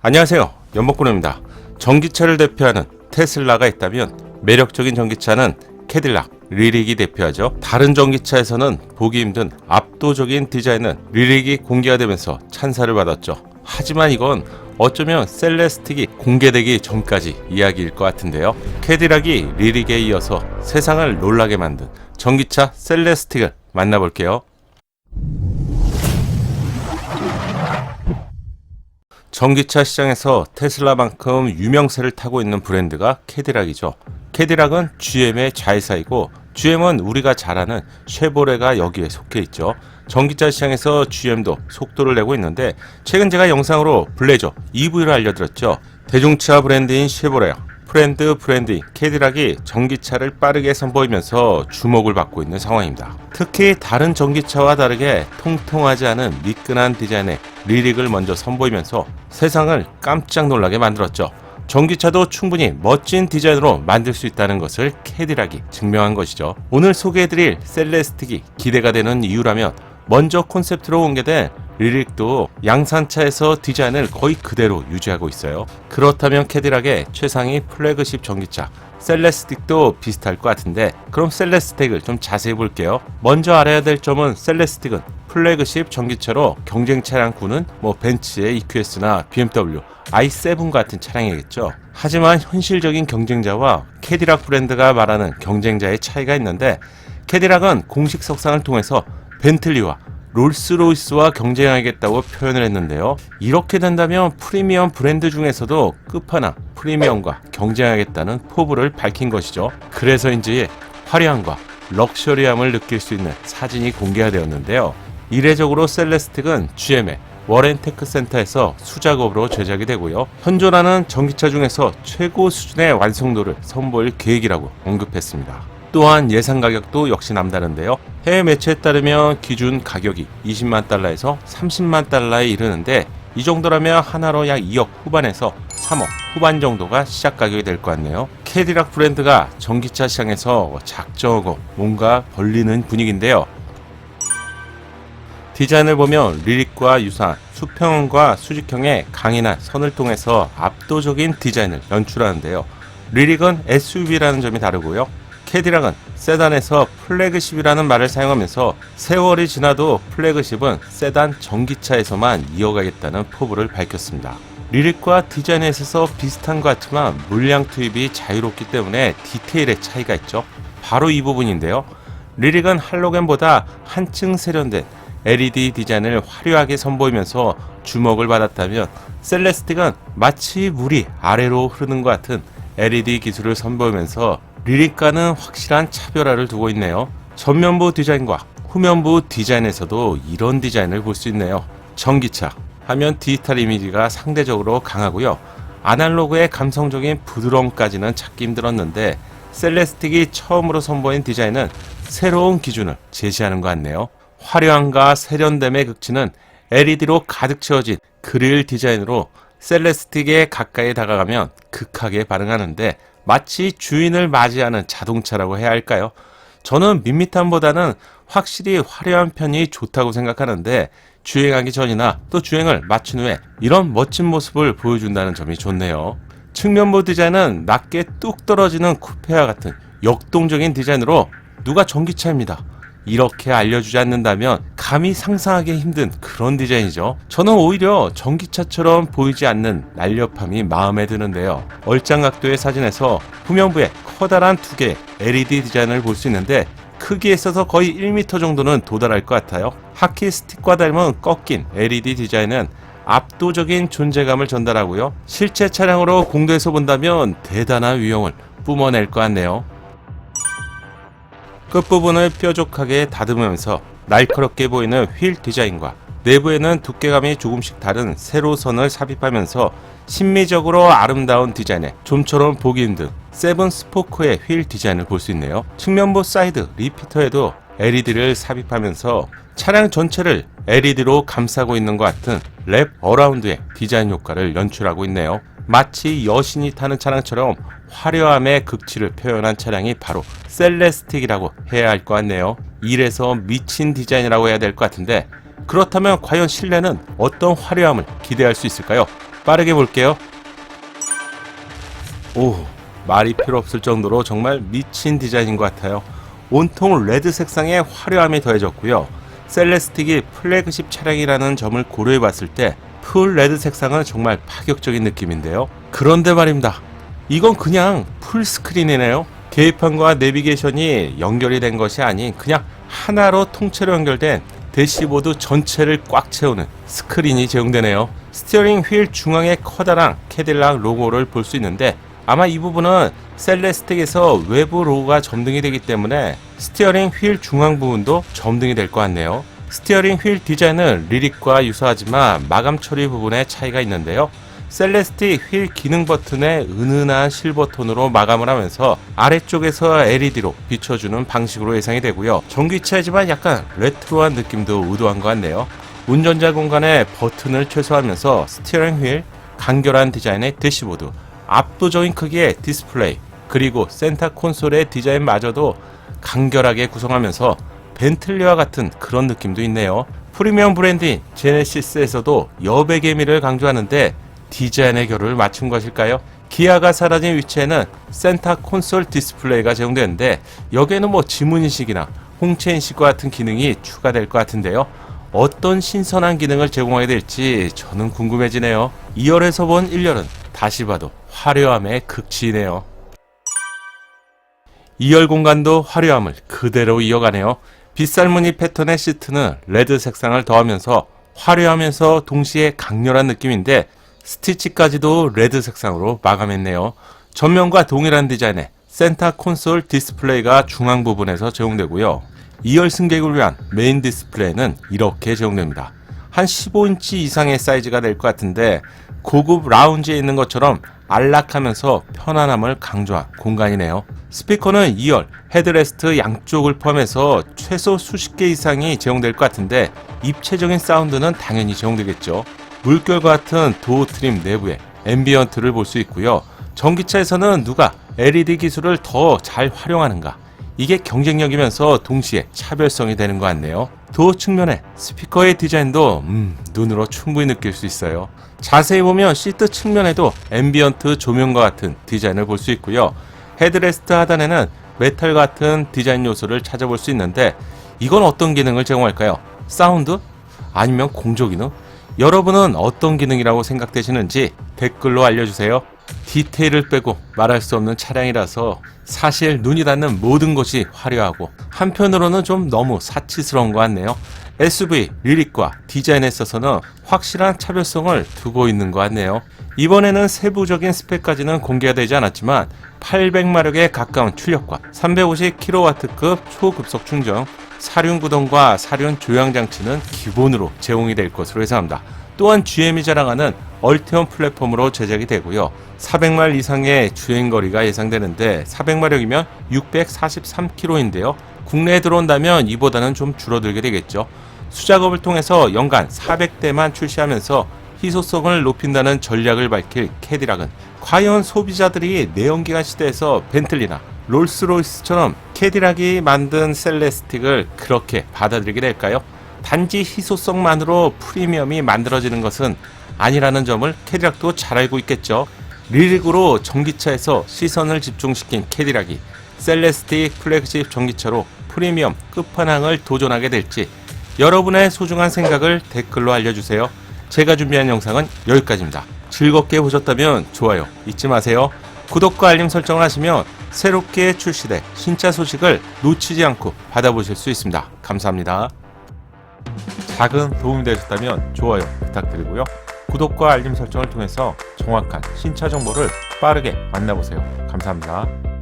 안녕하세요, 연목군입니다. 전기차를 대표하는 테슬라가 있다면 매력적인 전기차는 캐딜락, 리릭이 대표하죠. 다른 전기차에서는 보기 힘든 압도적인 디자인은 리릭이 공개가 되면서 찬사를 받았죠. 하지만 이건 어쩌면 셀레스틱이 공개되기 전까지 이야기일 것 같은데요. 캐딜락이 리릭에 이어서 세상을 놀라게 만든 전기차 셀레스틱을 만나볼게요. 전기차 시장에서 테슬라만큼 유명세를 타고 있는 브랜드가 캐딜락이죠. 캐딜락은 GM의 자회사이고 GM은 우리가 잘 아는 쉐보레가 여기에 속해 있죠. 전기차 시장에서 GM도 속도를 내고 있는데 최근 제가 영상으로 블레저 EV를 알려드렸죠. 대중차 브랜드인 쉐보레, 브랜드인 캐딜락이 전기차를 빠르게 선보이면서 주목을 받고 있는 상황입니다. 특히 다른 전기차와 다르게 통통하지 않은 미끈한 디자인의 리릭을 먼저 선보이면서 세상을 깜짝 놀라게 만들었죠. 전기차도 충분히 멋진 디자인으로 만들 수 있다는 것을 캐딜락이 증명한 것이죠. 오늘 소개해드릴 셀레스틱이 기대가 되는 이유라면 먼저 콘셉트로 공개된 리릭도 양산차에서 디자인을 거의 그대로 유지하고 있어요. 그렇다면 캐딜락의 최상위 플래그십 전기차 셀레스틱도 비슷할 것 같은데 그럼 셀레스틱을 좀 자세히 볼게요. 먼저 알아야 될 점은 셀레스틱은 플래그십 전기차로 경쟁 차량군은 벤츠의 EQS나 BMW, i7 같은 차량이겠죠. 하지만 현실적인 경쟁자와 캐딜락 브랜드가 말하는 경쟁자의 차이가 있는데 캐딜락은 공식 석상을 통해서 벤틀리와 롤스로이스와 경쟁하겠다고 표현을 했는데요. 이렇게 된다면 프리미엄 브랜드 중에서도 끝판왕 프리미엄과 경쟁하겠다는 포부를 밝힌 것이죠. 그래서인지 화려함과 럭셔리함을 느낄 수 있는 사진이 공개가 되었는데요. 이례적으로 셀레스틱은 GM의 워렌테크 센터에서 수작업으로 제작이 되고요. 현존하는 전기차 중에서 최고 수준의 완성도를 선보일 계획이라고 언급했습니다. 또한 예상 가격도 역시 남다른데요. 해외 매체에 따르면 기준 가격이 20만 달러에서 30만 달러에 이르는데 이 정도라면 하나로 약 2억 후반에서 3억 후반 정도가 시작 가격이 될 것 같네요. 캐딜락 브랜드가 전기차 시장에서 작정하고 뭔가 벌리는 분위기인데요. 디자인을 보면 리릭과 유사한 수평형과 수직형의 강인한 선을 통해서 압도적인 디자인을 연출하는데요. 리릭은 SUV라는 점이 다르고요. 캐딜락은 세단에서 플래그십이라는 말을 사용하면서 세월이 지나도 플래그십은 세단 전기차에서만 이어가겠다는 포부를 밝혔습니다. 리릭과 디자인에 있어서 비슷한 것 같지만 물량 투입이 자유롭기 때문에 디테일의 차이가 있죠. 바로 이 부분인데요. 리릭은 할로겐보다 한층 세련된 LED 디자인을 화려하게 선보이면서 주목을 받았다면 셀레스틱은 마치 물이 아래로 흐르는 것 같은 LED 기술을 선보이면서 리릭과는 확실한 차별화를 두고 있네요. 전면부 디자인과 후면부 디자인에서도 이런 디자인을 볼 수 있네요. 전기차 하면 디지털 이미지가 상대적으로 강하고요. 아날로그의 감성적인 부드러움까지는 찾기 힘들었는데 셀레스틱이 처음으로 선보인 디자인은 새로운 기준을 제시하는 것 같네요. 화려함과 세련됨의 극치는 LED로 가득 채워진 그릴 디자인으로 셀레스틱에 가까이 다가가면 극하게 반응하는데 마치 주인을 맞이하는 자동차라고 해야 할까요? 저는 밋밋함보다는 확실히 화려한 편이 좋다고 생각하는데 주행하기 전이나 또 주행을 마친 후에 이런 멋진 모습을 보여준다는 점이 좋네요. 측면부 디자인은 낮게 뚝 떨어지는 쿠페와 같은 역동적인 디자인으로 누가 전기차입니다 이렇게 알려주지 않는다면 감히 상상하기 힘든 그런 디자인이죠. 저는 오히려 전기차처럼 보이지 않는 날렵함이 마음에 드는데요. 얼짱 각도의 사진에서 후면부에 커다란 두 개의 LED 디자인을 볼 수 있는데 크기에 있어서 거의 1m 정도는 도달할 것 같아요. 하키 스틱과 닮은 꺾인 LED 디자인은 압도적인 존재감을 전달하고요. 실제 차량으로 공도에서 본다면 대단한 위용을 뿜어낼 것 같네요. 끝부분을 뾰족하게 다듬으면서 날카롭게 보이는 휠 디자인과 내부에는 두께감이 조금씩 다른 세로선을 삽입하면서 심미적으로 아름다운 디자인의 좀처럼 보기 힘든 세븐 스포크의 휠 디자인을 볼 수 있네요. 측면부 사이드 리피터에도 LED를 삽입하면서 차량 전체를 LED로 감싸고 있는 것 같은 랩 어라운드의 디자인 효과를 연출하고 있네요. 마치 여신이 타는 차량처럼 화려함의 극치를 표현한 차량이 바로 셀레스틱이라고 해야 할 것 같네요. 이래서 미친 디자인이라고 해야 될 것 같은데 그렇다면 과연 실내는 어떤 화려함을 기대할 수 있을까요? 빠르게 볼게요. 오, 말이 필요 없을 정도로 정말 미친 디자인인 것 같아요. 온통 레드 색상의 화려함이 더해졌고요. 셀레스틱이 플래그십 차량이라는 점을 고려해 봤을 때 풀 레드 색상은 정말 파격적인 느낌인데요. 그런데 말입니다. 이건 그냥 풀스크린이네요. 계기판과 내비게이션이 연결이 된 것이 아닌 그냥 하나로 통째로 연결된 대시보드 전체를 꽉 채우는 스크린이 제공되네요. 스티어링 휠 중앙에 커다란 캐딜락 로고를 볼 수 있는데 아마 이 부분은 셀레스틱에서 외부 로고가 점등이 되기 때문에 스티어링 휠 중앙 부분도 점등이 될 것 같네요. 스티어링 휠 디자인은 리릭과 유사하지만 마감 처리 부분에 차이가 있는데요. 셀레스틱 휠 기능 버튼에 은은한 실버톤으로 마감을 하면서 아래쪽에서 LED로 비춰주는 방식으로 예상이 되고요. 전기차이지만 약간 레트로한 느낌도 의도한 것 같네요. 운전자 공간에 버튼을 최소화하면서 스티어링 휠, 간결한 디자인의 대시보드, 압도적인 크기의 디스플레이, 그리고 센터 콘솔의 디자인마저도 간결하게 구성하면서 벤틀리와 같은 그런 느낌도 있네요. 프리미엄 브랜드인 제네시스에서도 여백의 계미를 강조하는데 디자인의 결을 맞춘 것일까요? 기아가 사라진 위치에는 센터 콘솔 디스플레이가 제공되는데 여기에는 뭐 지문인식이나 홍채 인식과 같은 기능이 추가될 것 같은데요. 어떤 신선한 기능을 제공하게 될지 저는 궁금해지네요. 2열에서 본 1열은 다시 봐도 화려함의 극치이네요. 2열 공간도 화려함을 그대로 이어가네요. 빗살무늬 패턴의 시트는 레드 색상을 더하면서 화려하면서 동시에 강렬한 느낌인데 스티치까지도 레드 색상으로 마감했네요. 전면과 동일한 디자인의 센터 콘솔 디스플레이가 중앙 부분에서 제공되고요. 2열 승객을 위한 메인 디스플레이는 이렇게 제공됩니다. 한 15인치 이상의 사이즈가 될 것 같은데 고급 라운지에 있는 것처럼 안락하면서 편안함을 강조한 공간이네요. 스피커는 2열, 헤드레스트 양쪽을 포함해서 최소 수십 개 이상이 제공될 것 같은데 입체적인 사운드는 당연히 제공되겠죠. 물결과 같은 도어 트림 내부에 앰비언트를 볼 수 있고요. 전기차에서는 누가 LED 기술을 더 잘 활용하는가, 이게 경쟁력이면서 동시에 차별성이 되는 것 같네요. 도어 측면에 스피커의 디자인도 눈으로 충분히 느낄 수 있어요. 자세히 보면 시트 측면에도 앰비언트 조명과 같은 디자인을 볼 수 있고요. 헤드레스트 하단에는 메탈 같은 디자인 요소를 찾아볼 수 있는데 이건 어떤 기능을 제공할까요? 사운드? 아니면 공조 기능? 여러분은 어떤 기능이라고 생각되시는지 댓글로 알려주세요. 디테일을 빼고 말할 수 없는 차량이라서 사실 눈이 닿는 모든 것이 화려하고 한편으로는 좀 너무 사치스러운 것 같네요. SUV 리릭과 디자인에 있어서는 확실한 차별성을 두고 있는 것 같네요. 이번에는 세부적인 스펙까지는 공개가 되지 않았지만 800마력에 가까운 출력과 350kW급 초급속 충전, 사륜 구동과 사륜 조향 장치는 기본으로 제공이 될 것으로 예상합니다. 또한 GM이 자랑하는 얼티엄 플랫폼으로 제작이 되고요. 400마일 이상의 주행거리가 예상되는데 400마력이면 643km인데요. 국내에 들어온다면 이보다는 좀 줄어들게 되겠죠. 수작업을 통해서 연간 400대만 출시하면서 희소성을 높인다는 전략을 밝힐 캐딜락은 과연 소비자들이 내연기관 시대에서 벤틀리나 롤스로이스처럼 캐딜락이 만든 셀레스틱을 그렇게 받아들이게 될까요? 단지 희소성만으로 프리미엄이 만들어지는 것은 아니라는 점을 캐딜락도 잘 알고 있겠죠. 리릭으로 전기차에서 시선을 집중시킨 캐딜락이 셀레스틱 플래그십 전기차로 프리미엄 끝판왕을 도전하게 될지 여러분의 소중한 생각을 댓글로 알려주세요. 제가 준비한 영상은 여기까지입니다. 즐겁게 보셨다면 좋아요 잊지 마세요. 구독과 알림 설정을 하시면 새롭게 출시될 신차 소식을 놓치지 않고 받아보실 수 있습니다. 감사합니다. 작은 도움이 되셨다면 좋아요 부탁드리고요. 구독과 알림 설정을 통해서 정확한 신차 정보를 빠르게 만나보세요. 감사합니다.